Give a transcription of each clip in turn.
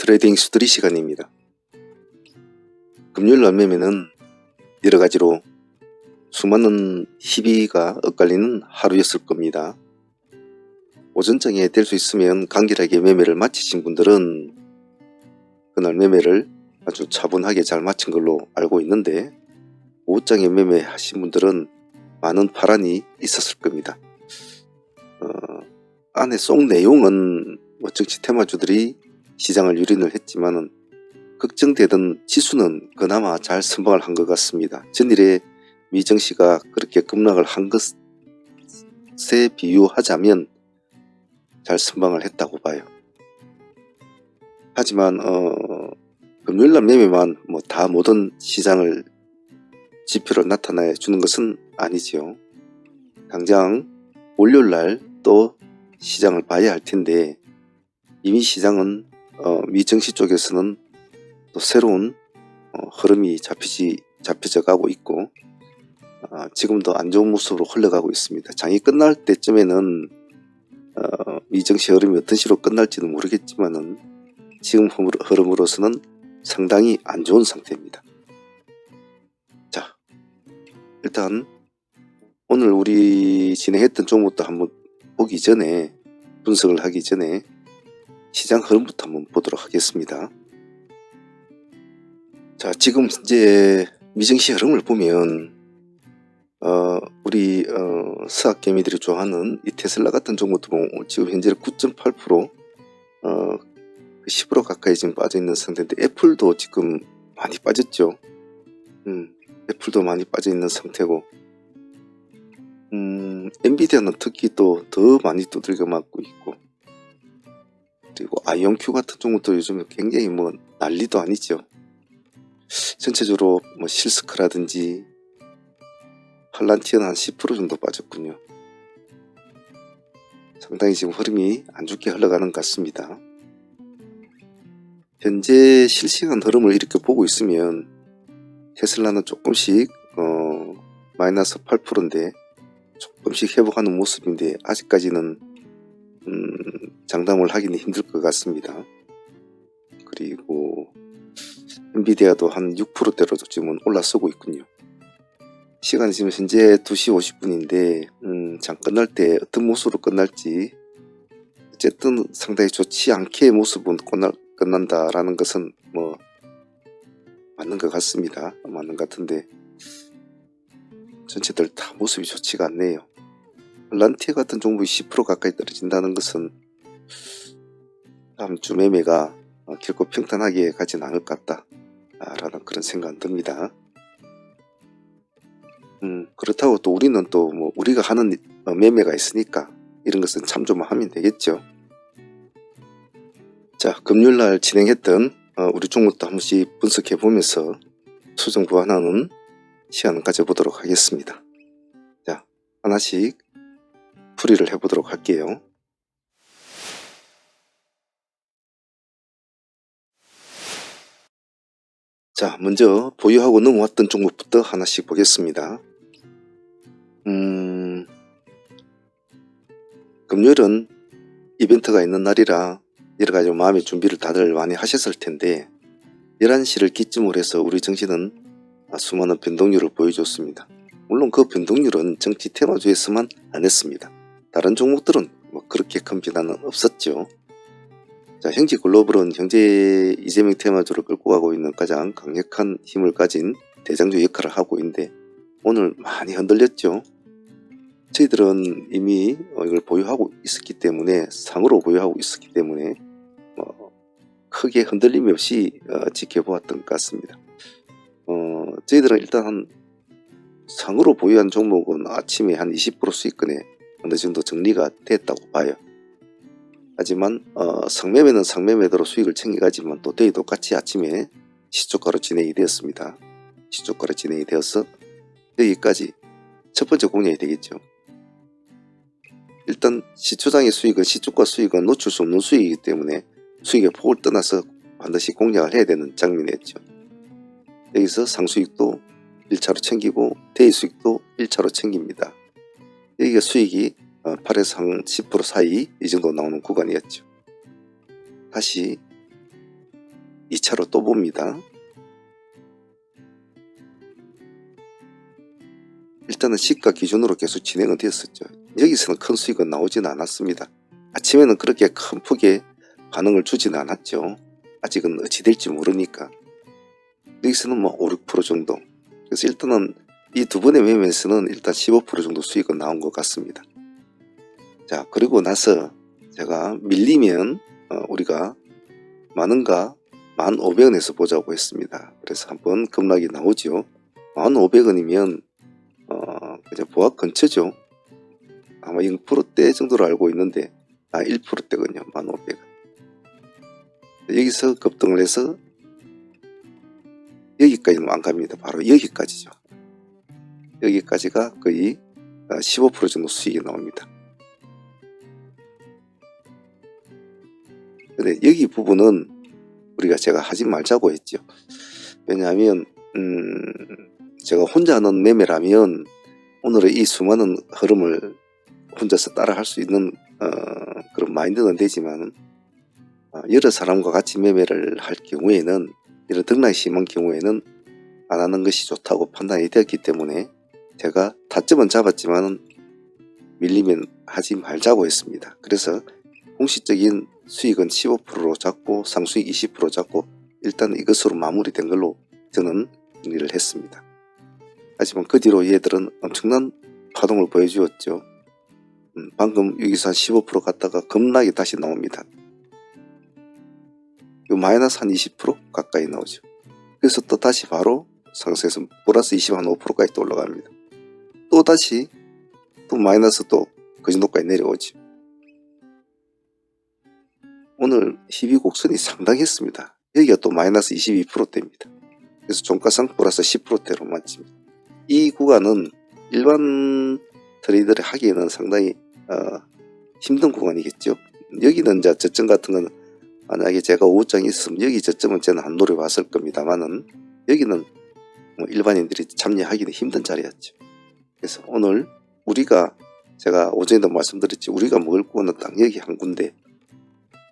트레이딩 수들이 시간입니다. 금요일 날 매매는 여러가지로 수많은 희비가 엇갈리는 하루였을 겁니다. 오전장에 될 수 있으면 간결하게 매매를 마치신 분들은 그날 매매를 아주 차분하게 잘 마친 걸로 알고 있는데, 오후장에 매매하신 분들은 많은 파란이 있었을 겁니다. 안에 속 내용은 정치 테마주들이 시장을 유린을 했지만은 걱정되던 지수는 그나마 잘 선방을 한 것 같습니다. 전일에 미정씨가 그렇게 급락을 한 것에 비유하자면 잘 선방을 했다고 봐요. 하지만 금요일날 매매만 다 모든 시장을 지표로 나타내 주는 것은 아니죠. 당장 월요일날 또 시장을 봐야 할 텐데, 이미 시장은 미정시 쪽에서는 또 새로운 흐름이 잡혀져 가고 있고, 지금도 안 좋은 모습으로 흘러가고 있습니다. 장이 끝날 때쯤에는 미정시 흐름이 어떤 식으로 끝날지는 모르겠지만은 지금 흐름으로서는 상당히 안 좋은 상태입니다. 자, 일단 오늘 우리 진행했던 종목부터 한번 보기 전에, 분석을 하기 전에 시장 흐름부터 한번 보도록 하겠습니다. 자, 지금 현재 미정시 흐름을 보면 우리 스학개미들이 좋아하는 이 테슬라 같은 종목도 지금 현재 9.8% 10% 가까이 지금 빠져 있는 상태인데, 애플도 지금 많이 빠졌죠. 애플도 많이 빠져 있는 상태고, 엔비디아는 특히 또 더 많이 두들겨 맞고 있고, 그리고 아이온큐 같은 종목도 요즘 굉장히 난리도 아니죠. 전체적으로 실스크라든지 팔란티어는 한 10% 정도 빠졌군요. 상당히 지금 흐름이 안 좋게 흘러가는 것 같습니다. 현재 실시간 흐름을 이렇게 보고 있으면 테슬라는 조금씩 마이너스 8%인데 조금씩 회복하는 모습인데, 아직까지는 장담을 하기는 힘들 것 같습니다. 그리고 엔비디아도 한 6%대로 지금은 올라서고 있군요. 시간이 지금 현재 2시 50분인데 장 끝날 때 어떤 모습으로 끝날지, 어쨌든 상당히 좋지 않게 모습은 끝난다라는 것은 맞는 것 같습니다. 맞는 것 같은데 전체들 다 모습이 좋지가 않네요. 란티어 같은 종목이 10% 가까이 떨어진다는 것은 다음 주 매매가 결코 평탄하게 가진 않을 것 같다라는 그런 생각이 듭니다. 그렇다고 또 우리는 또 우리가 하는 매매가 있으니까 이런 것은 참조만 하면 되겠죠. 자, 금요일날 진행했던 우리 종목도 한 번씩 분석해 보면서 수정 보완하는 시간을 가져보도록 하겠습니다. 자, 하나씩 풀이를 해보도록 할게요. 자, 먼저 보유하고 넘어왔던 종목부터 하나씩 보겠습니다. 금요일은 이벤트가 있는 날이라 여러가지 마음의 준비를 다들 많이 하셨을 텐데, 11시를 기점으로 해서 우리 정시는 수많은 변동률을 보여줬습니다. 물론 그 변동률은 정치 테마주에서만 안 했습니다. 다른 종목들은 그렇게 큰 변화는 없었죠. 자, 형제 글로벌은 현재 이재명 테마주를 끌고 가고 있는 가장 강력한 힘을 가진 대장주 역할을 하고 있는데, 오늘 많이 흔들렸죠. 저희들은 이미 이걸 보유하고 있었기 때문에, 상으로 보유하고 있었기 때문에 크게 흔들림이 없이 지켜보았던 것 같습니다. 저희들은 일단 상으로 보유한 종목은 아침에 한 20% 수익권에 어느 정도 정리가 됐다고 봐요. 하지만 상매매는 상매매대로 수익을 챙겨가지만 또 저희 똑같이 아침에 시초가로 진행이 되었습니다. 시초가로 진행이 되어서 여기까지 첫 번째 공략이 되겠죠. 일단 시초장의 수익은, 시초가 수익은 놓칠 수 없는 수익이기 때문에 수익의 폭을 떠나서 반드시 공략을 해야 되는 장면이었죠. 여기서 상수익도 1차로 챙기고 대의 수익도 1차로 챙깁니다. 여기가 수익이 8에서 한 10% 사이 이 정도 나오는 구간이었죠. 다시 2차로 또 봅니다. 일단은 시가 기준으로 계속 진행은 됐었죠. 여기서는 큰 수익은 나오지는 않았습니다. 아침에는 그렇게 큰 폭의 반응을 주지는 않았죠. 아직은 어찌 될지 모르니까. 여기서는 뭐 5, 6% 정도. 그래서 일단은 이 두 번의 매매에서는 일단 15% 정도 수익은 나온 것 같습니다. 자, 그리고 나서 제가 밀리면 우리가 많은가 1,500원에서 보자고 했습니다. 그래서 한번 급락이 나오죠. 1,500원이면 그냥 보합 근처죠. 아마 0%대 정도로 알고 있는데 1%대군요. 1,500원. 여기서 급등을 해서 여기까지는 안 갑니다. 바로 여기까지죠. 여기까지가 거의 15% 정도 수익이 나옵니다. 근데 여기 부분은 우리가 제가 하지 말자고 했죠. 왜냐하면 제가 혼자 하는 매매라면 오늘의 이 수많은 흐름을 혼자서 따라 할 수 있는 그런 마인드는 되지만 여러 사람과 같이 매매를 할 경우에는 이런 등락이 심한 경우에는 안 하는 것이 좋다고 판단이 되었기 때문에 제가 타점은 잡았지만 밀리면 하지 말자고 했습니다. 그래서 공식적인 수익은 15%로 잡고 상수익 20% 잡고 일단 이것으로 마무리된 걸로 저는 정리를 했습니다. 하지만 그 뒤로 얘들은 엄청난 파동을 보여주었죠. 방금 여기서 한 15% 갔다가 급락이 다시 나옵니다. 요 마이너스 한 20% 가까이 나오죠. 그래서 또 다시 바로 상승해서 플러스 25%까지 또 올라갑니다. 또 다시 또 마이너스 또 그 정도까지 내려오죠. 오늘 희비 곡선이 상당했습니다. 여기가 또 마이너스 22%대입니다. 그래서 종가상 플러스 10%대로 맞습니다. 이 구간은 일반 트레이더를 하기에는 상당히 힘든 구간이겠죠. 여기는 이제 저점 같은 건 만약에 제가 5장이 있으면 여기 저점은 저는 안 노려봤을 겁니다만은 여기는 뭐 일반인들이 참여하기는 힘든 자리였죠. 그래서 오늘 우리가 제가 오전에도 말씀드렸지 우리가 먹을 구간은 딱 여기 한 군데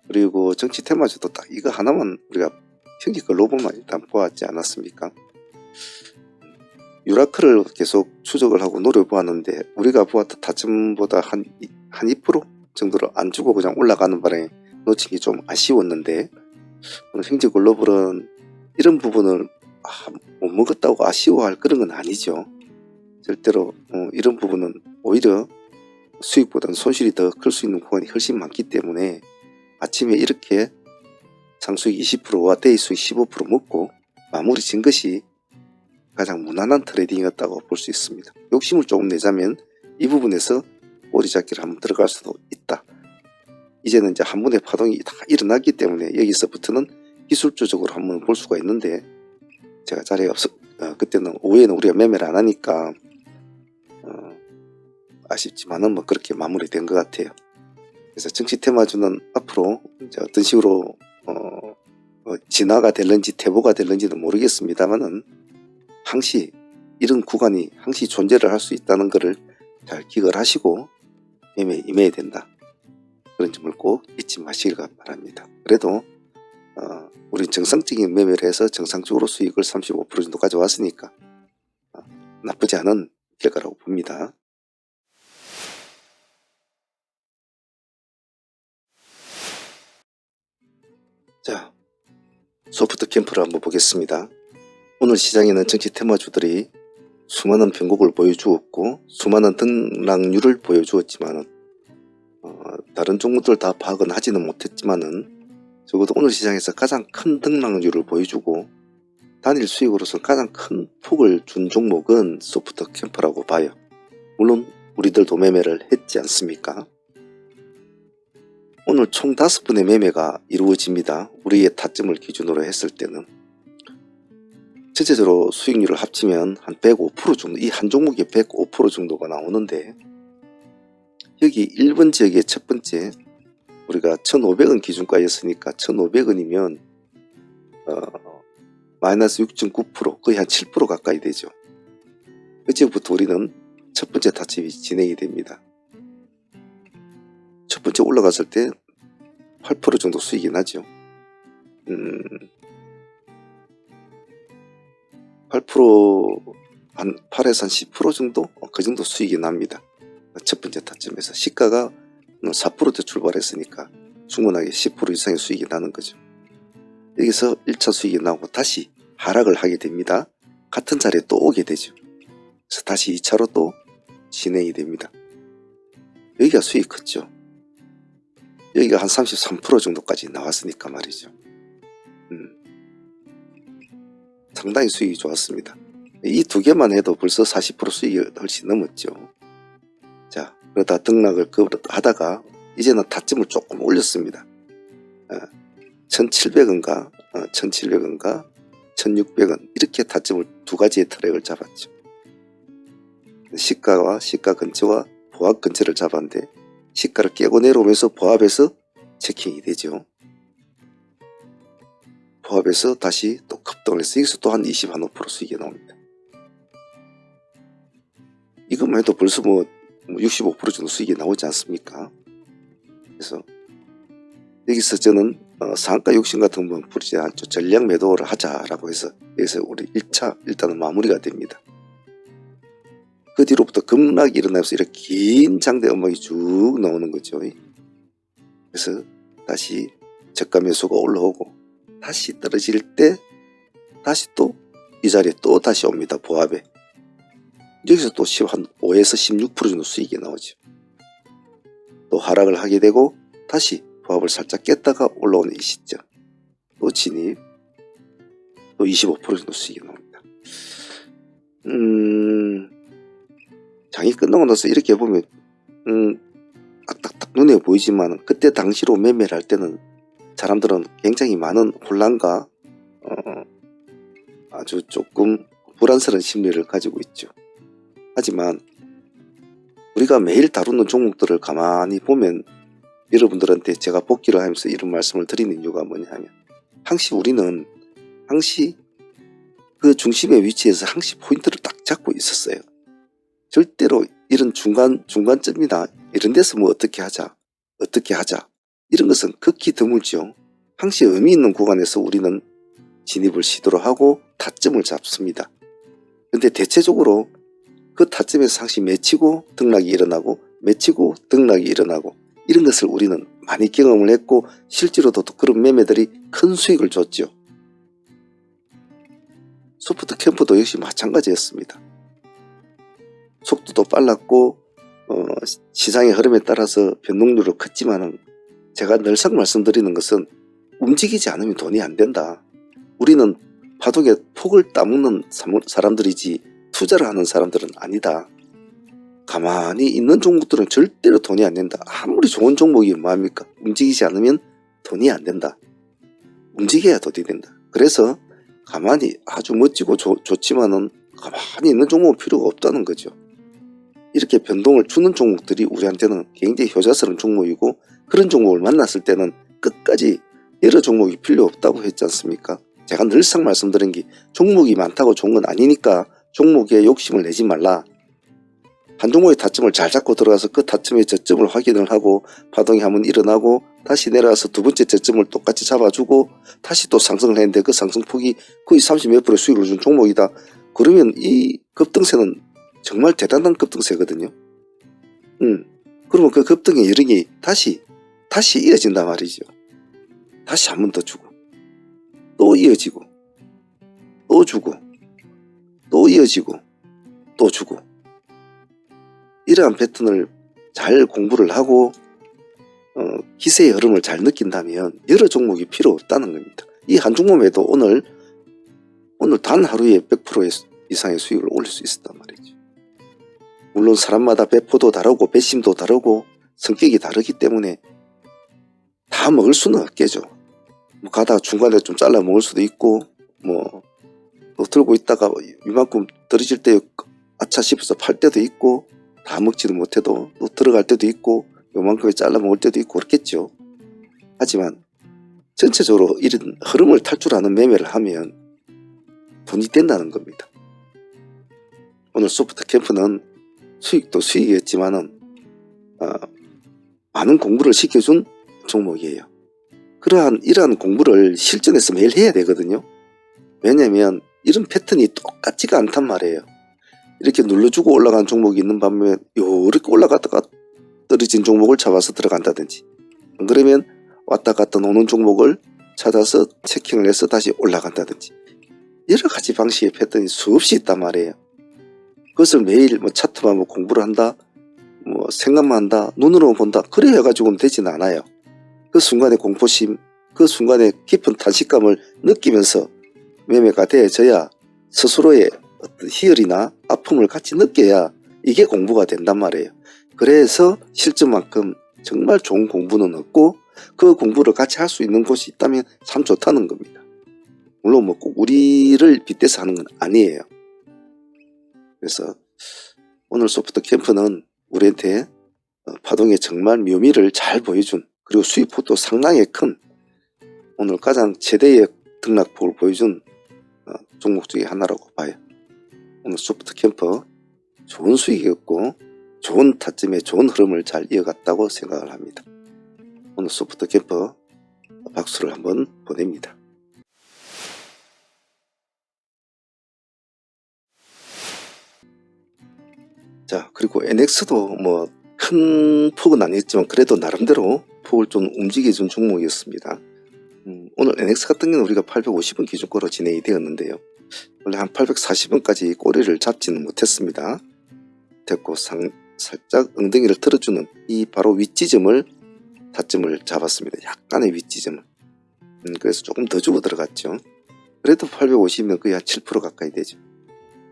그리고 정치 테마주도 딱 이거 하나만 우리가 현재 글로벌만 일단 보았지 않았습니까? 유라크를 계속 추적을 하고 노려보았는데 우리가 보았던 타점보다 한 2% 정도를 안 주고 그냥 올라가는 바람에 놓친 게 좀 아쉬웠는데 오늘 형제 글로벌은 이런 부분을 못 먹었다고 아쉬워할 그런 건 아니죠. 절대로 이런 부분은 오히려 수익보다는 손실이 더 클 수 있는 구간이 훨씬 많기 때문에 아침에 이렇게 상수익 20%와 데이 수익 15% 먹고 마무리 진 것이 가장 무난한 트레이딩이었다고 볼 수 있습니다. 욕심을 조금 내자면 이 부분에서 꼬리 잡기를 한번 들어갈 수도 있다. 이제는 이제 한 번의 파동이 다 일어났기 때문에 여기서부터는 기술적으로 한번 볼 수가 있는데 제가 자리가 그때는 오후에는 우리가 매매를 안 하니까 아쉽지만은 뭐 그렇게 마무리된 것 같아요. 그래서 정치 테마주는 앞으로 이제 어떤 식으로 진화가 될는지 퇴보가 될는지는 모르겠습니다만은 항시 이런 구간이 항시 존재를 할 수 있다는 것을 잘 기억을 하시고 매매에 임해야 된다. 그런 점을 꼭 잊지 마시길 바랍니다. 그래도 우린 정상적인 매매를 해서 정상적으로 수익을 35% 정도 가져왔으니까 나쁘지 않은 결과라고 봅니다. 자, 소프트 캠프를 한번 보겠습니다. 오늘 시장에는 정치 테마주들이 수많은 변곡을 보여주었고 수많은 등락률을 보여주었지만은 다른 종목들 다 파악은 하지는 못했지만은 적어도 오늘 시장에서 가장 큰 등락률을 보여주고 단일 수익으로서 가장 큰 폭을 준 종목은 소프트 캠프라고 봐요. 물론 우리들도 매매를 했지 않습니까? 오늘 총 5번의 매매가 이루어집니다. 우리의 타점을 기준으로 했을 때는 전체적으로 수익률을 합치면 한 105% 정도, 이 한 종목에 105% 정도가 나오는데 여기 1번 지역의 첫 번째 우리가 1,500원 기준가였으니까 1,500원이면 마이너스 6.9% 거의 한 7% 가까이 되죠. 그때부터 우리는 첫 번째 타점이 진행이 됩니다. 첫 번째 올라갔을 때 8% 정도 수익이 나죠. 8%, 한 8에서 한 10% 정도? 그 정도 수익이 납니다. 첫 번째 타점에서 시가가 4%대 출발했으니까 충분하게 10% 이상의 수익이 나는 거죠. 여기서 1차 수익이 나오고 다시 하락을 하게 됩니다. 같은 자리에 또 오게 되죠. 그래서 다시 2차로 또 진행이 됩니다. 여기가 수익 컸죠. 여기가 한 33% 정도까지 나왔으니까 말이죠. 상당히 수익이 좋았습니다. 이 두 개만 해도 벌써 40% 수익이 훨씬 넘었죠. 자, 그러다 등락을 하다가 이제는 타점을 조금 올렸습니다. 1700원가 1600원 이렇게 타점을 두 가지의 트랙을 잡았죠. 시가와 시가 근처와 보합 근처를 잡았는데 시가를 깨고 내려오면서 보합에서 체킹이 되죠. 보합에서 다시 또 급등을 해서 여기서 또 한 25% 수익이 나옵니다. 이것만 해도 벌써 뭐 65% 정도 수익이 나오지 않습니까? 그래서 여기서 저는 상가 욕심 같은 건 부리지 않죠. 전략 매도를 하자라고 해서 여기서 우리 1차 일단은 마무리가 됩니다. 그 뒤로부터 급락이 일어나면서 이렇게 긴 장대 음악이 쭉 나오는 거죠. 그래서 다시 저가 매수가 올라오고 다시 떨어질 때 다시 또 이 자리에 또 다시 옵니다. 보합에. 여기서 또 한 5에서 16% 정도 수익이 나오죠. 또 하락을 하게 되고 다시 보합을 살짝 깼다가 올라오는 이 시점 또 진입 또 25% 정도 수익이 나옵니다. 장이 끝나고 나서 이렇게 보면 딱딱딱 눈에 보이지만 그때 당시로 매매를 할 때는 사람들은 굉장히 많은 혼란과 아주 조금 불안스러운 심리를 가지고 있죠. 하지만 우리가 매일 다루는 종목들을 가만히 보면 여러분들한테 제가 복귀를 하면서 이런 말씀을 드리는 이유가 뭐냐면 항시 우리는 항시 그 중심의 위치에서 항시 포인트를 딱 잡고 있었어요. 절대로 이런 중간점이나 이런 데서 뭐 어떻게 하자 이런 것은 극히 드물죠. 항시 의미 있는 구간에서 우리는 진입을 시도를 하고 타점을 잡습니다. 근데 대체적으로 그 타점에서 항시 맺히고 등락이 일어나고 맺히고 등락이 일어나고 이런 것을 우리는 많이 경험을 했고 실제로도 그런 매매들이 큰 수익을 줬죠. 소프트 캠프도 역시 마찬가지였습니다. 속도도 빨랐고 시장의 흐름에 따라서 변동률은 컸지만은 제가 늘상 말씀드리는 것은 움직이지 않으면 돈이 안 된다. 우리는 파동에 폭을 따먹는 사람들이지 투자를 하는 사람들은 아니다. 가만히 있는 종목들은 절대로 돈이 안 된다. 아무리 좋은 종목이 뭐합니까? 움직이지 않으면 돈이 안 된다. 움직여야 돈이 된다. 그래서 가만히 아주 멋지고 좋지만은 가만히 있는 종목은 필요가 없다는 거죠. 이렇게 변동을 주는 종목들이 우리한테는 굉장히 효자스러운 종목이고 그런 종목을 만났을 때는 끝까지 여러 종목이 필요 없다고 했지 않습니까? 제가 늘상 말씀드린 게 종목이 많다고 좋은 건 아니니까 종목에 욕심을 내지 말라. 한 종목의 타점을 잘 잡고 들어가서 그 타점의 저점을 확인을 하고 파동이 한번 일어나고 다시 내려와서 두 번째 저점을 똑같이 잡아주고 다시 또 상승을 했는데 그 상승폭이 거의 30몇 % 수익을 준 종목이다. 그러면 이 급등세는 정말 대단한 급등세거든요. 그러면 그 급등의 여력이 다시 이어진단 말이죠. 다시 한 번 더 주고 또 이어지고 또 주고 또 이어지고 또 주고 이러한 패턴을 잘 공부를 하고 기세의 흐름을 잘 느낀다면 여러 종목이 필요 없다는 겁니다. 이 한 종목에도 오늘 단 하루에 100% 이상의 수익을 올릴 수 있었단 말이죠. 물론 사람마다 배포도 다르고 배심도 다르고 성격이 다르기 때문에 다 먹을 수는 없겠죠. 뭐 가다가 중간에 좀 잘라 먹을 수도 있고 뭐 또 들고 있다가 이만큼 떨어질 때 아차 싶어서 팔 때도 있고 다 먹지도 못해도 또 들어갈 때도 있고 요만큼에 잘라 먹을 때도 있고 그렇겠죠. 하지만 전체적으로 이런 흐름을 탈출하는 매매를 하면 돈이 된다는 겁니다. 오늘 소프트 캠프는 수익도 수익이었지만은 많은 공부를 시켜준 종목이에요. 이러한 공부를 실전에서 매일 해야 되거든요. 왜냐면 이런 패턴이 똑같지가 않단 말이에요. 이렇게 눌러주고 올라가는 종목이 있는 반면에 이렇게 올라갔다가 떨어진 종목을 잡아서 들어간다든지, 안 그러면 왔다 갔다 노는 종목을 찾아서 체킹을 해서 다시 올라간다든지, 여러 가지 방식의 패턴이 수없이 있단 말이에요. 그것을 매일 뭐 차트만 뭐 공부를 한다, 뭐 생각만 한다, 눈으로 본다, 그래 해가지고는 되진 않아요. 그 순간의 공포심, 그 순간의 깊은 탄식감을 느끼면서 매매가 되어져야 스스로의 어떤 희열이나 아픔을 같이 느껴야 이게 공부가 된단 말이에요. 그래서 실전만큼 정말 좋은 공부는 없고, 그 공부를 같이 할 수 있는 곳이 있다면 참 좋다는 겁니다. 물론 뭐 꼭 우리를 빗대서 하는 건 아니에요. 그래서 오늘 소프트 캠프는 우리한테 파동의 정말 묘미를 잘 보여준, 그리고 수익폭도 상당히 큰, 오늘 가장 최대의 등락폭을 보여준 종목 중에 하나라고 봐요. 오늘 소프트 캠프 좋은 수익이었고 좋은 타점에 좋은 흐름을 잘 이어갔다고 생각을 합니다. 오늘 소프트 캠프 박수를 한번 보냅니다. 자, 그리고 NX도 뭐 큰 폭은 아니었지만 그래도 나름대로 폭을 좀 움직여준 종목이었습니다. 오늘 NX 같은 경우는 우리가 850원 기준가로 진행이 되었는데요. 원래 한 840원까지 꼬리를 잡지는 못했습니다. 됐고 살짝 엉덩이를 틀어주는 이 바로 윗지점을 타점을 잡았습니다. 약간의 윗지점을. 그래서 조금 더 주고 들어갔죠. 그래도 850면 거의 한 7% 가까이 되죠.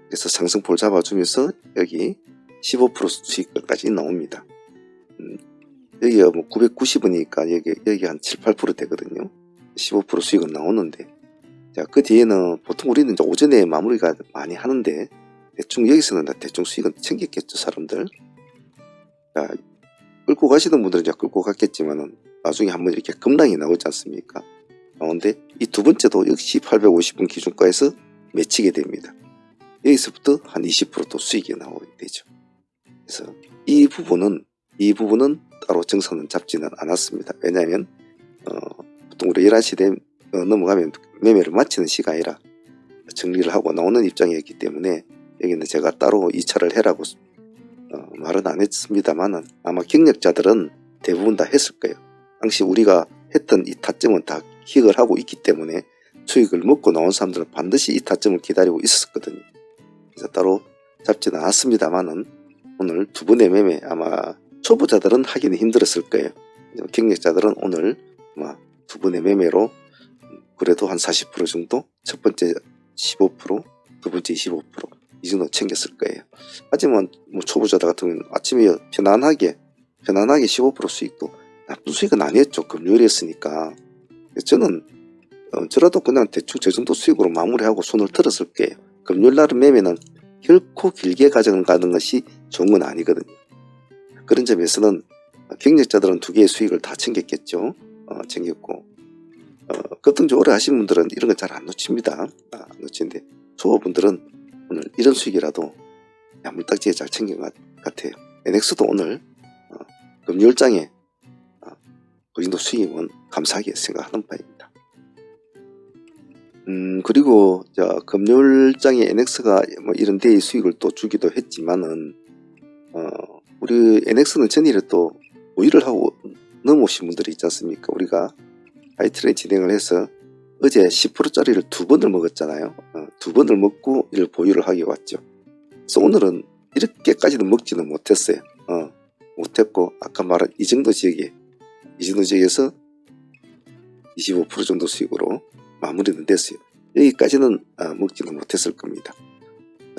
그래서 상승폭을 잡아주면서 여기 15% 수익까지 나옵니다. 여기가 뭐 990원이니까 여기 한 7, 8% 되거든요. 15% 수익은 나오는데, 자, 그 뒤에는 보통 우리는 이제 오전에 마무리가 많이 하는데, 대충 여기서는 대충 수익은 챙겼겠죠, 사람들. 자, 끌고 가시는 분들은 이제 끌고 갔겠지만은 나중에 한번 이렇게 급락이 나오지 않습니까? 나오는데 이 두 번째도 역시 850원 기준가에서 맺히게 됩니다. 여기서부터 한 20%도 수익이 나오게 되죠. 그래서 이 부분은 따로 정선은 잡지는 않았습니다. 왜냐하면 보통 우리 11시 넘어가면 매매를 마치는 시간이라 정리를 하고 나오는 입장이었기 때문에 여기는 제가 따로 2차를 해라고 말은 안 했습니다만은 아마 경력자들은 대부분 다 했을 거예요. 당시 우리가 했던 이 타점은 다 기억을 하고 있기 때문에 수익을 먹고 나온 사람들은 반드시 이 타점을 기다리고 있었거든요. 그래서 따로 잡지는 않았습니다만은 오늘 두 번의 매매 아마 초보자들은 하기는 힘들었을 거예요. 경력자들은 오늘 아마 두 번의 매매로 그래도 한 40% 정도, 첫 번째 15%, 두 번째 25%이 정도 챙겼을 거예요. 하지만 뭐 초보자들 같은 경우는 아침에 편안하게 15% 수익도 나쁜 수익은 아니었죠. 금요일이었으니까. 저는 저라도 그냥 대충 저 정도 수익으로 마무리하고 손을 들었을 거예요. 금요일 날은 매매는 결코 길게 가져가는 것이 좋은 건 아니거든요. 그런 점에서는 경력자들은 두 개의 수익을 다 챙겼겠죠. 챙겼고 급등 오래 하신 분들은 이런 거 잘 안 놓칩니다. 안 놓치는데 초보분들은 오늘 이런 수익이라도 야물딱지게 잘 챙긴 것 같아요. NX도 오늘 금요일장에 그 정도 수익은 감사하게 생각하는 바입니다. 그리고 금요일장에 NX가 뭐 이런 데의 수익을 또 주기도 했지만은 우리 NX는 전일에 또 보유를 하고 넘어오신 분들이 있지 않습니까? 우리가 하이트레인 진행을 해서 어제 10%짜리를 두 번을 먹었잖아요. 두 번을 먹고 이를 보유를 하게 왔죠. 그래서 오늘은 이렇게까지는 먹지는 못했어요. 못했고 아까 말한 이 정도 지역에서 25% 정도 수익으로 마무리는 됐어요. 여기까지는 먹지는 못했을 겁니다.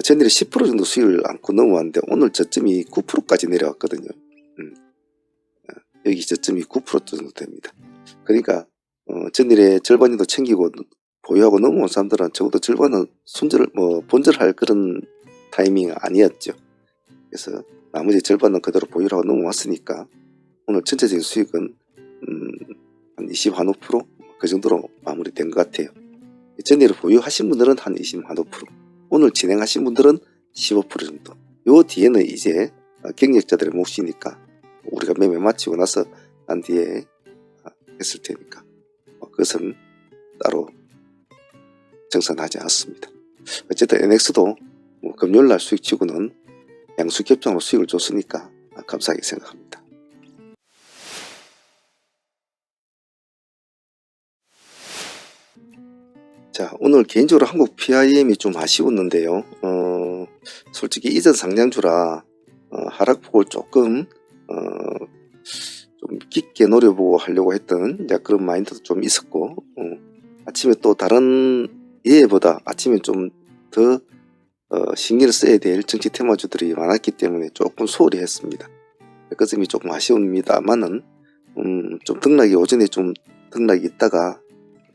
전일에 10% 정도 수익을 안고 넘어왔는데 오늘 저점이 9%까지 내려왔거든요. 여기 저점이 9% 정도 됩니다. 그러니까 전일에 절반 정도 챙기고 보유하고 넘어온 사람들은 적어도 절반은 본절할 그런 타이밍이 아니었죠. 그래서 나머지 절반은 그대로 보유하고 넘어왔으니까 오늘 전체적인 수익은 한 20%? 그 정도로 마무리된 것 같아요. 전일에 보유하신 분들은 한 20%, 오늘 진행하신 분들은 15% 정도. 요 뒤에는 이제 경력자들의 몫이니까 우리가 매매 마치고 나서 난 뒤에 했을 테니까 그것은 따로 정산하지 않습니다. 어쨌든 NX도 뭐 금요일날 수익 치고는 양수 겹장으로 수익을 줬으니까 감사하게 생각합니다. 자, 오늘 개인적으로 한국 PIM이 좀 아쉬웠는데요. 솔직히 이전 상장주라 하락폭을 조금 좀 깊게 노려보고 하려고 했던 이제 그런 마인드도 좀 있었고, 아침에 또 다른 예보다 아침에 좀 더 신경을 써야 될 정치 테마주들이 많았기 때문에 조금 소홀히 했습니다. 그 점이 조금 아쉬웁니다만은 좀 등락이 오전에 좀 등락이 있다가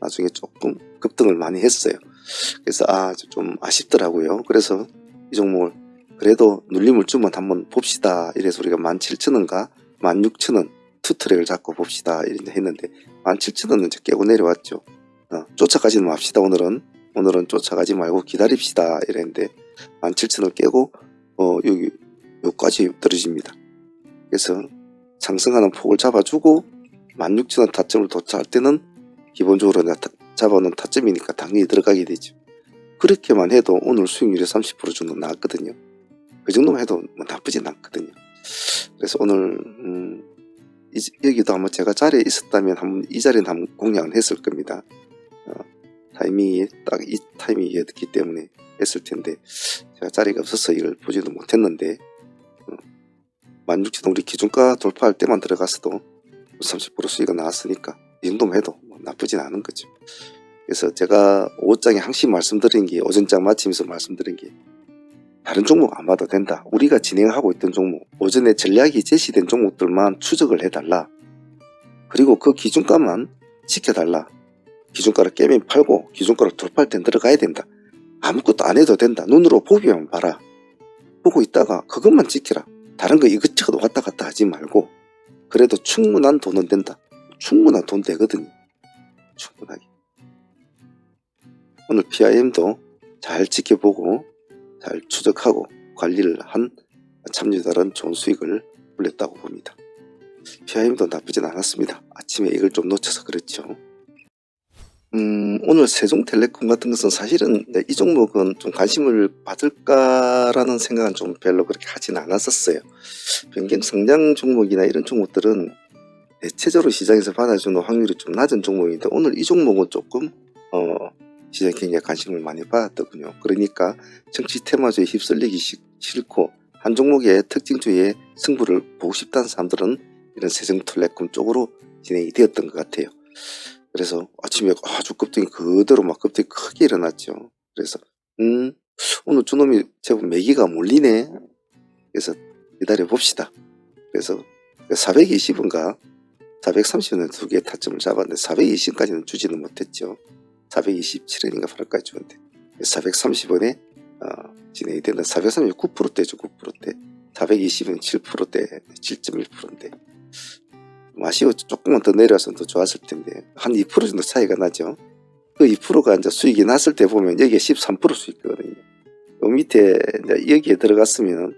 나중에 조금 급등을 많이 했어요. 그래서 좀 아쉽더라고요. 그래서 이 종목을 그래도 눌림을 주면 한번 봅시다. 이래서 우리가 17,000원과 16,000원 투트랙을 잡고 봅시다. 이렇게 했는데 17,000원은 이제 깨고 내려왔죠. 쫓아가지는 맙시다. 오늘은 쫓아가지 말고 기다립시다. 이랬는데 17,000원 깨고 여기까지 떨어집니다. 그래서 상승하는 폭을 잡아주고 16,000원 타점을 도착할 때는 기본적으로 잡아놓은 타점이니까 당연히 들어가게 되죠. 그렇게만 해도 오늘 수익률이 30% 정도 나왔거든요. 그 정도만 해도 뭐 나쁘진 않거든요. 그래서 오늘 여기도 아마 제가 자리에 있었다면 이 자리는 한번 공략을 했을 겁니다. 타이밍이 딱 이 타이밍이었기 때문에 했을 텐데 제가 자리가 없어서 이걸 보지도 못했는데 16,000원 우리 기준가 돌파할 때만 들어갔어도 30% 수익이 나왔으니까 이 정도만 해도 뭐 나쁘진 않은 거죠. 그래서 제가 오후장에 항상 말씀드린 게, 오전장 마치면서 말씀드린 게, 다른 종목 안 봐도 된다. 우리가 진행하고 있던 종목, 오전에 전략이 제시된 종목들만 추적을 해달라. 그리고 그 기준가만 지켜달라. 기준가를 깨면 팔고 기준가를 돌파할 땐 들어가야 된다. 아무것도 안 해도 된다. 눈으로 보기만 봐라. 보고 있다가 그것만 지켜라. 다른 거 이것저것 왔다 갔다 하지 말고, 그래도 충분한 돈은 된다. 충분한 돈 되거든요. 충분하게. 오늘 PIM도 잘 지켜보고 잘 추적하고 관리를 한 참여자들은 좋은 수익을 올렸다고 봅니다. PIM도 나쁘진 않았습니다. 아침에 이걸 좀 놓쳐서 그렇죠. 오늘 세종텔레콤 같은 것은 사실은 이 종목은 좀 관심을 받을까라는 생각은 좀 별로 그렇게 하진 않았었어요. 변경성장 종목이나 이런 종목들은 대체적으로 시장에서 받아주는 확률이 좀 낮은 종목인데, 오늘 이 종목은 조금 시장에 굉장히 관심을 많이 받았더군요. 그러니까 정치 테마주에 휩쓸리기 싫고 한 종목의 특징주의 승부를 보고 싶다는 사람들은 이런 세종텔레콤 쪽으로 진행이 되었던 것 같아요. 그래서 아침에 아주 급등이 그대로 막 급등이 크게 일어났죠. 그래서 오늘 저놈이 제법 매기가 몰리네. 그래서 기다려 봅시다. 그래서 420원과 430원에 두 개의 타점을 잡았는데 420까지는 주지는 못했죠. 427원인가 8월까지 주는데 430원에 진행이 되는 439%대죠. 9%대 420원 7%대 7.1%인데 아쉬워. 조금만 더 내려왔으면 더 좋았을 텐데 한 2% 정도 차이가 나죠. 그 2%가 이제 수익이 났을 때 보면 여기에 13% 수익이거든요. 요 밑에 이제 여기에 들어갔으면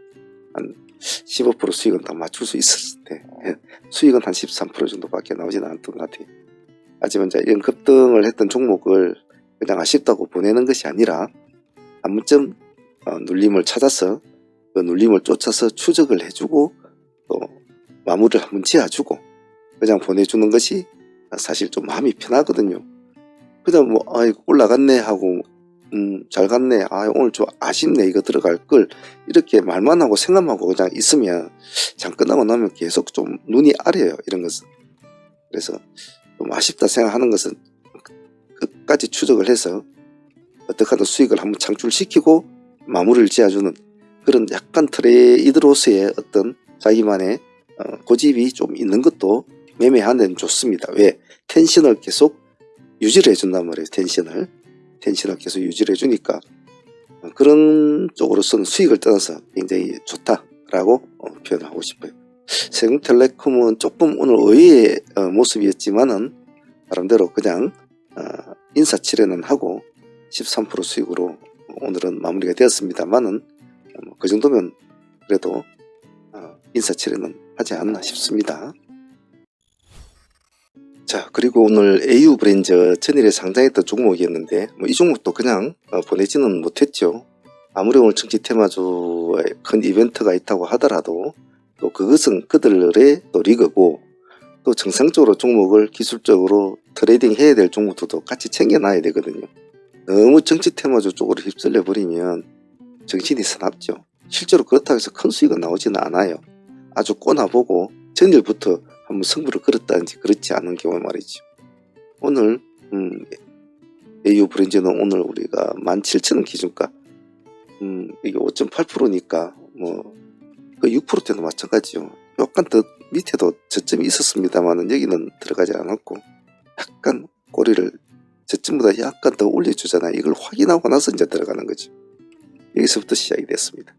한 15% 수익은 다 맞출 수 있었을 때 수익은 한 13% 정도밖에 나오지는 않았던 것 같아요. 하지만 이제 이런 급등을 했던 종목을 그냥 아쉽다고 보내는 것이 아니라 한 번쯤 눌림을 찾아서 그 눌림을 쫓아서 추적을 해주고 또 마무리를 한번 지어주고 그냥 보내주는 것이 사실 좀 마음이 편하거든요. 그냥 뭐 올라갔네 하고 잘 갔네, 오늘 좀 아쉽네, 이거 들어갈 걸, 이렇게 말만 하고 생각만 하고 그냥 있으면 장 끝나고 나면 계속 좀 눈이 아려요, 이런 것은. 그래서 좀 아쉽다 생각하는 것은 끝까지 추적을 해서 어떻게 하든 수익을 한번 창출시키고 마무리를 지어주는 그런 약간 트레이드로서의 어떤 자기만의 고집이 좀 있는 것도 매매하는 데는 좋습니다. 왜? 텐션을 계속 유지를 해준단 말이에요. 텐션을 계속 유지를 해주니까 그런 쪽으로서는 수익을 떠나서 굉장히 좋다라고 표현을 하고 싶어요. 세종텔레콤은 조금 오늘 의외의 모습이었지만은 나름대로 그냥 인사치레는 하고 13% 수익으로 오늘은 마무리가 되었습니다만은 그 정도면 그래도 인사치레는 하지 않나 싶습니다. 자, 그리고 오늘 AU 브랜저 전일에 상장했던 종목이었는데 이 종목도 그냥 보내지는 못했죠. 아무리 오늘 정치 테마주에 큰 이벤트가 있다고 하더라도 또 그것은 그들의 또 리그고, 또 정상적으로 종목을 기술적으로 트레이딩 해야 될 종목들도 같이 챙겨놔야 되거든요. 너무 정치 테마주 쪽으로 휩쓸려 버리면 정신이 사납죠. 실제로 그렇다고 해서 큰 수익은 나오지는 않아요. 아주 꼬나보고 전일부터 한번 승부를 걸었다든지 그렇지 않은 경우 말이죠. 오늘 AU 브랜저는 오늘 우리가 17,000원 기준가, 이게 5.8%니까 뭐 그 6%대도 마찬가지죠. 약간 더 밑에도 저점이 있었습니다만 여기는 들어가지 않았고, 약간 꼬리를 저점보다 약간 더 올려주잖아요. 이걸 확인하고 나서 이제 들어가는 거죠. 여기서부터 시작이 됐습니다.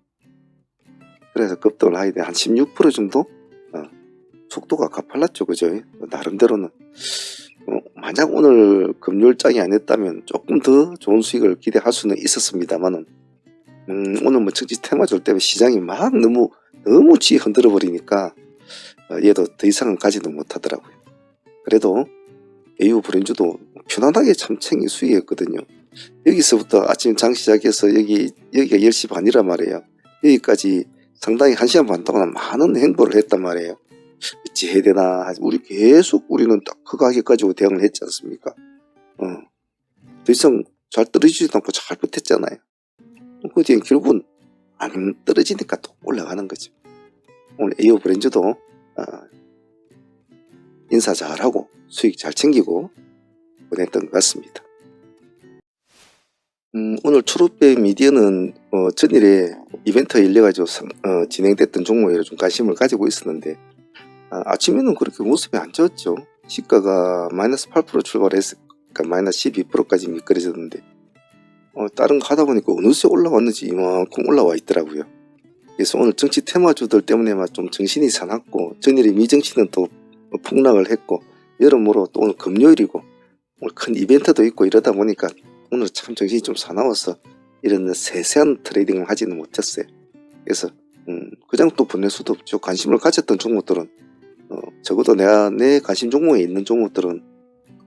그래서 급등을 하게 돼 한 16% 정도 속도가 가팔랐죠. 그죠? 나름대로는 만약 오늘 금요일장이 아니었다면 조금 더 좋은 수익을 기대할 수는 있었습니다만은 오늘 뭐 정치 테마주 때문에 시장이 막 너무 쥐 흔들어 버리니까 얘도 더 이상은 가지는 못하더라고요. 그래도 AU 브랜저도 편안하게 참 챙긴 수익이었거든요. 여기서부터 아침 장 시작해서 여기가 10시 반이란 말이에요. 여기까지 상당히 1시간 반 동안 많은 행보를 했단 말이에요. 어찌 해야 되나, 우리는 딱 그 가격 가지고 대응을 했지 않습니까? 더 이상 잘 떨어지지도 않고 잘 버텼잖아요. 그 뒤에 결국은 안 떨어지니까 또 올라가는 거죠. 오늘 AU 브랜저도 인사 잘하고 수익 잘 챙기고 보냈던 것 같습니다. 오늘 초록배 미디어는 전일에 이벤트가 열려가지고 진행됐던 종목에 좀 관심을 가지고 있었는데 아침에는 그렇게 모습이 안 좋았죠. 시가가 마이너스 8% 출발해서 마이너스 12%까지 미끄러졌는데 다른 거 하다 보니까 어느새 올라왔는지 이만큼 올라와 있더라고요. 그래서 오늘 정치 테마주들 때문에만 좀 정신이 사납고, 전일에 미정신은 또 폭락을 했고, 여러모로 또 오늘 금요일이고 오늘 큰 이벤트도 있고 이러다 보니까 오늘 참 정신이 좀 사나워서 이런 세세한 트레이딩을 하지는 못했어요. 그래서 그냥 또 보낼 수도 없죠. 관심을 가졌던 종목들은 적어도 내 관심 종목에 있는 종목들은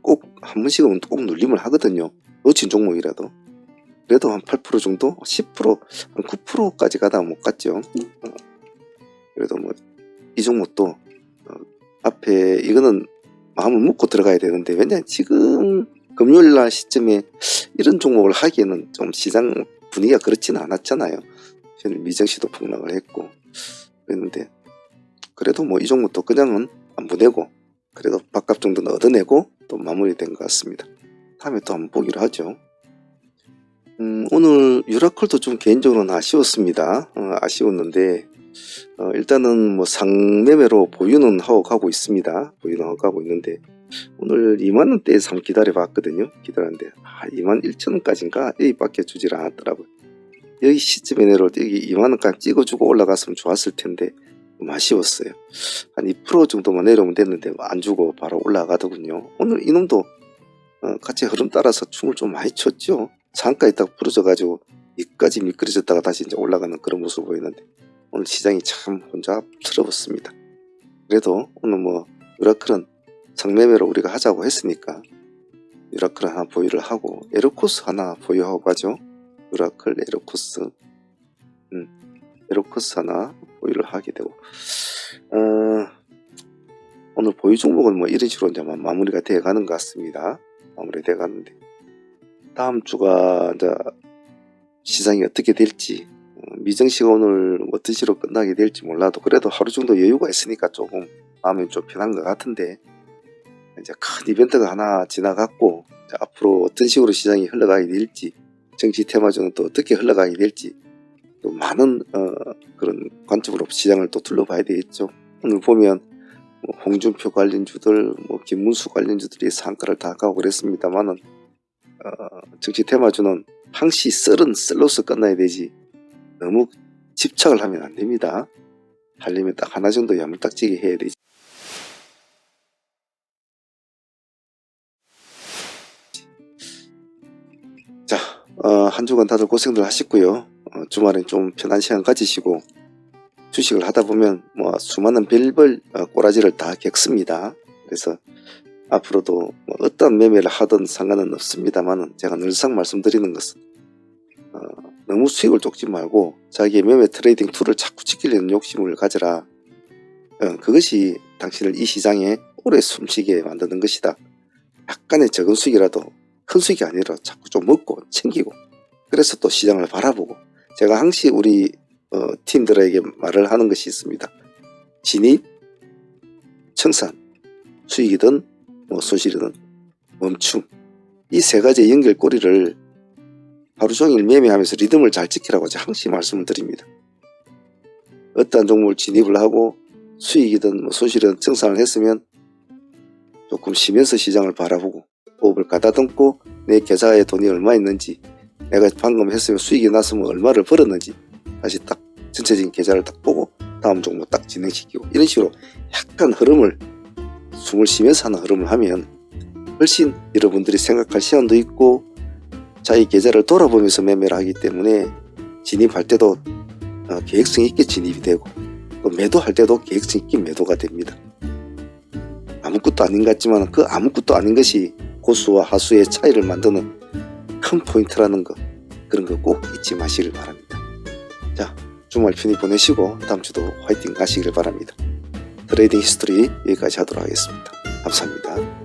꼭 한 번씩은 꼭 눌림을 하거든요. 놓친 종목이라도. 그래도 한 8% 정도? 10%? 한 9%까지 가다 못 갔죠. 그래도 뭐 이 종목도 앞에 이거는 마음을 먹고 들어가야 되는데, 왜냐 지금 금요일날 시점에 이런 종목을 하기에는 좀 시장 분위기가 그렇지는 않았잖아요. 미정시도 폭락을 했고 그랬는데, 그래도 뭐 이 종목도 그냥은 안 보내고 그래도 밥값 정도는 얻어내고 또 마무리된 것 같습니다. 다음에 또 한번 보기로 하죠. 오늘 유라콜도 좀 개인적으로는 아쉬웠습니다. 아쉬웠는데 일단은 뭐 상매매로 보유는 하고 가고 있습니다. 보유는 하고 가고 있는데 오늘 2만원대에서 한번 기다려 봤거든요. 기다렸는데 21,000원까지인가 여기밖에 주질 않았더라고요. 여기 시점에 내려올 때 여기 2만원까지 찍어주고 올라갔으면 좋았을 텐데 좀 아쉬웠어요. 한 2% 정도만 내려오면 됐는데 안 주고 바로 올라가더군요. 오늘 이놈도 같이 흐름 따라서 춤을 좀 많이 췄죠. 상가에 딱 부러져가지고 여기까지 미끄러졌다가 다시 이제 올라가는 그런 모습을 보이는데 오늘 시장이 참 혼자 틀어붙습니다. 그래도 오늘 뭐 유라클은 상매매로 우리가 하자고 했으니까 유라클 하나 보유를 하고 에로코스 하나 보유하고 가죠. 유라클 에로코스 에로코스 하나 보유를 하게 되고 오늘 보유 종목은 뭐 이런 식으로 이제 마무리가 되어 가는 것 같습니다. 마무리되어 가는데 다음 주가 이제 시장이 어떻게 될지, 미정시가 오늘 어떤 식으로 끝나게 될지 몰라도 그래도 하루 정도 여유가 있으니까 조금 마음이 좀 편한 것 같은데, 이제 큰 이벤트가 하나 지나갔고 이제 앞으로 어떤 식으로 시장이 흘러가게 될지, 정치 테마주는 또 어떻게 흘러가게 될지 또 많은 그런 관점으로 시장을 또 둘러봐야 되겠죠. 오늘 보면 뭐 홍준표 관련주들, 뭐 김문수 관련주들이 상가를 다 가고 그랬습니다만은 정치 테마주는 항시 썰로서 끝나야 되지 너무 집착을 하면 안 됩니다. 하려면 딱 하나 정도 야물딱지게 해야 되지. 자, 한 주간 다들 고생들 하셨고요. 주말엔 좀 편한 시간 가지시고 주식을 하다 보면 뭐 수많은 별별 꼬라지를 다 겪습니다. 그래서 앞으로도 뭐 어떤 매매를 하든 상관은 없습니다만 제가 늘상 말씀드리는 것은 너무 수익을 쫓지 말고 자기의 매매 트레이딩 툴을 자꾸 지키려는 욕심을 가져라. 그것이 당신을 이 시장에 오래 숨쉬게 만드는 것이다. 약간의 적은 수익이라도 큰 수익이 아니라 자꾸 좀 먹고 챙기고, 그래서 또 시장을 바라보고, 제가 항상 우리 팀들에게 말을 하는 것이 있습니다. 진입, 청산, 수익이든 뭐 손실이든 멈춤, 이 세 가지의 연결고리를 하루 종일 매매하면서 리듬을 잘 지키라고 제가 항상 말씀을 드립니다. 어떠한 종목을 진입을 하고 수익이든 뭐 손실이든 청산을 했으면 조금 쉬면서 시장을 바라보고 호흡을 가다듬고 내 계좌에 돈이 얼마 있는지, 내가 방금 했으면 수익이 났으면 얼마를 벌었는지 다시 딱 전체적인 계좌를 딱 보고 다음 종목 딱 진행시키고, 이런 식으로 약간 흐름을 숨을 쉬면서 하는 흐름을 하면 훨씬 여러분들이 생각할 시간도 있고 자기 계좌를 돌아보면서 매매를 하기 때문에 진입할 때도 계획성 있게 진입이 되고 또 매도할 때도 계획성 있게 매도가 됩니다. 아무것도 아닌 것 같지만 그 아무것도 아닌 것이 고수와 하수의 차이를 만드는 큰 포인트라는 거, 그런 거 꼭 잊지 마시길 바랍니다. 자, 주말 편히 보내시고 다음 주도 화이팅 하시길 바랍니다. 트레이딩 히스토리 여기까지 하도록 하겠습니다. 감사합니다.